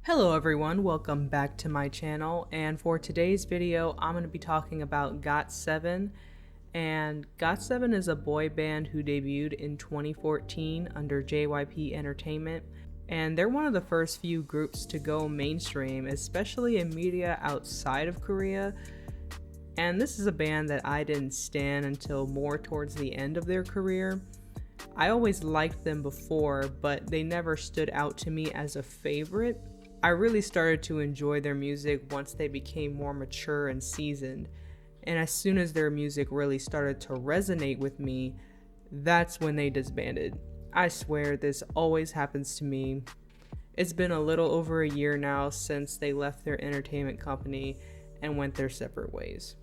Hello everyone, welcome back to my channel, and for today's video I'm going to be talking about GOT7. And GOT7 is a boy band who debuted in 2014 under JYP Entertainment, and they're one of the first few groups to go mainstream, especially in media outside of Korea. And this is a band that I didn't stan until more towards the end of their career. I always liked them before, but they never stood out to me as a favorite. I really started to enjoy their music once they became more mature and seasoned, and as soon as their music really started to resonate with me, that's when they disbanded. I swear this always happens to me. It's been a little over a year now since they left their entertainment company and went their separate ways.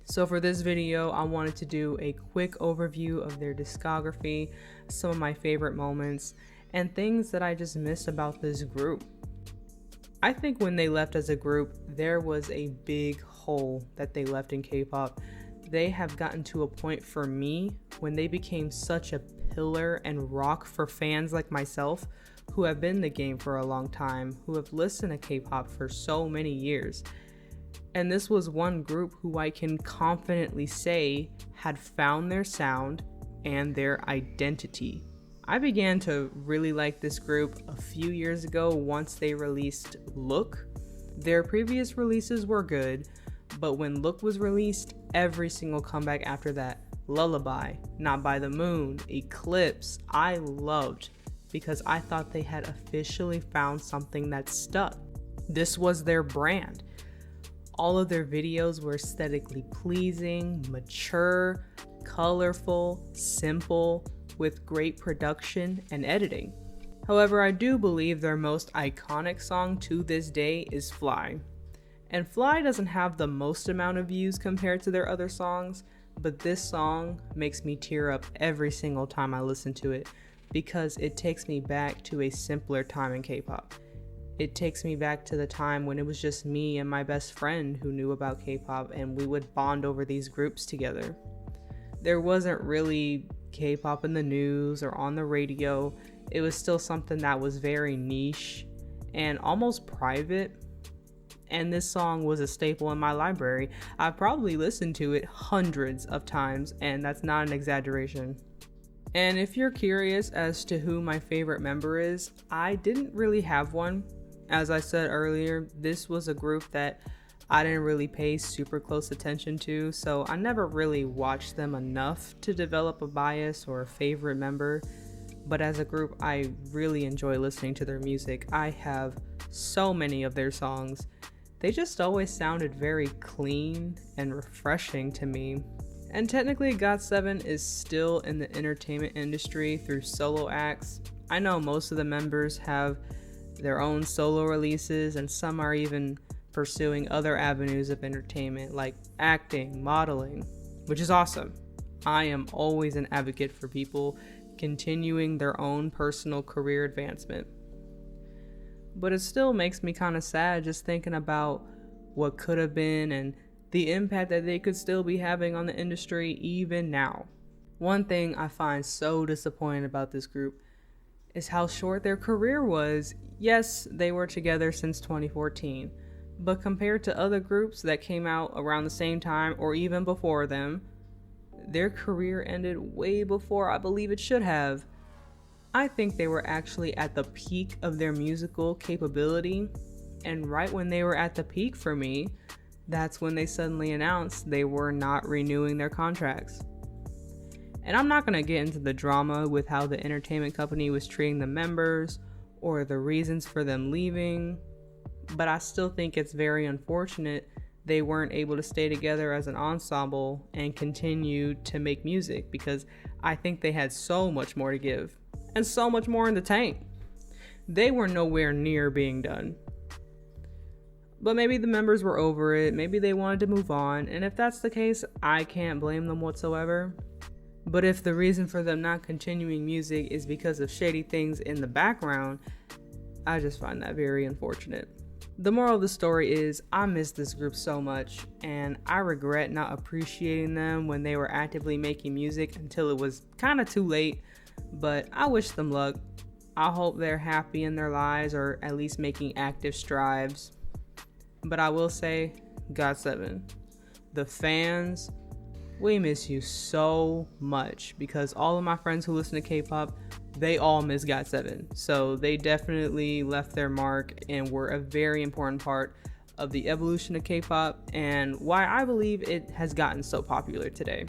So for this video, I wanted to do a quick overview of their discography, some of my favorite moments, and things that I just miss about this group. I think when they left as a group, there was a big hole that they left in K-pop. They have gotten to a point for me when they became such a pillar and rock for fans like myself who have been in the game for a long time, who have listened to K-pop for so many years. And this was one group who I can confidently say had found their sound and their identity. I began to really like this group a few years ago once they released Look. Their previous releases were good, but when Look was released, every single comeback after that, Lullaby, Not by the Moon, Eclipse, I loved because I thought they had officially found something that stuck. This was their brand. All of their videos were aesthetically pleasing, mature, colorful, simple, with great production and editing. However, I do believe their most iconic song to this day is Fly. And Fly doesn't have the most amount of views compared to their other songs, but this song makes me tear up every single time I listen to it because it takes me back to a simpler time in K-pop. It takes me back to the time when it was just me and my best friend who knew about K-pop, and we would bond over these groups together. There wasn't really K-pop in the news or on the radio. It was still something that was very niche and almost private. And this song was a staple in my library. I probably listened to it hundreds of times, and that's not an exaggeration. And if you're curious as to who my favorite member is, I didn't really have one. As I said earlier, this was a group that I didn't really pay super close attention to, so I never really watched them enough to develop a bias or a favorite member. But as a group, I really enjoy listening to their music. I have so many of their songs. They just always sounded very clean and refreshing to me. And technically, GOT7 is still in the entertainment industry through solo acts. I know most of the members have their own solo releases, and some are even pursuing other avenues of entertainment like acting, modeling, which is awesome. I am always an advocate for people continuing their own personal career advancement. But it still makes me kind of sad just thinking about what could have been and the impact that they could still be having on the industry even now. One thing I find so disappointing about this group is how short their career was. Yes, they were together since 2014. But compared to other groups that came out around the same time or even before them, their career ended way before I believe it should have. I think they were actually at the peak of their musical capability, and right when they were at the peak for me, that's when they suddenly announced they were not renewing their contracts. And I'm not going to get into the drama with how the entertainment company was treating the members or the reasons for them leaving, but I still think it's very unfortunate they weren't able to stay together as an ensemble and continue to make music, because I think they had so much more to give and so much more in the tank. They were nowhere near being done. But maybe the members were over it, maybe they wanted to move on, and if that's the case, I can't blame them whatsoever. But if the reason for them not continuing music is because of shady things in the background, I just find that very unfortunate. The moral of the story is I miss this group so much, and I regret not appreciating them when they were actively making music until it was kind of too late, but I wish them luck. I hope they're happy in their lives or at least making active strides. But I will say, GOT7, the fans, we miss you so much, because all of my friends who listen to K-pop, they all miss GOT7. So they definitely left their mark and were a very important part of the evolution of K-pop and why I believe it has gotten so popular today.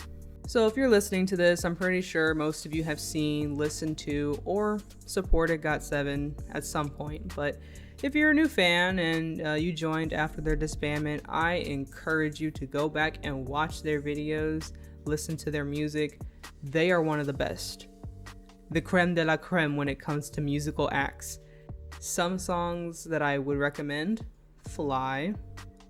So if you're listening to this, I'm pretty sure most of you have seen, listened to, or supported GOT7 at some point. But if you're a new fan and you joined after their disbandment, I encourage you to go back and watch their videos, listen to their music. They are one of the best. The creme de la creme when it comes to musical acts. Some songs that I would recommend: Fly,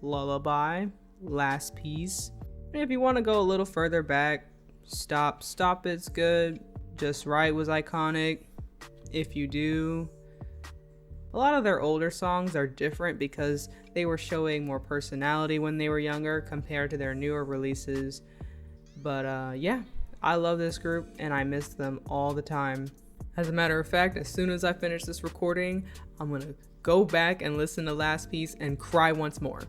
Lullaby, Last Piece. And if you want to go a little further back, Stop It's good, Just Right was iconic, If You Do. A lot of their older songs are different because they were showing more personality when they were younger compared to their newer releases. But yeah, I love this group and I miss them all the time. As a matter of fact, as soon as I finish this recording, I'm gonna go back and listen to Last Piece and cry once more.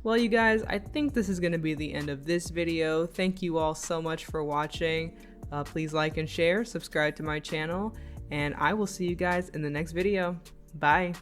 Well, you guys, I think this is going to be the end of this video. Thank you all so much for watching. Please like and share, subscribe to my channel, and I will see you guys in the next video. Bye.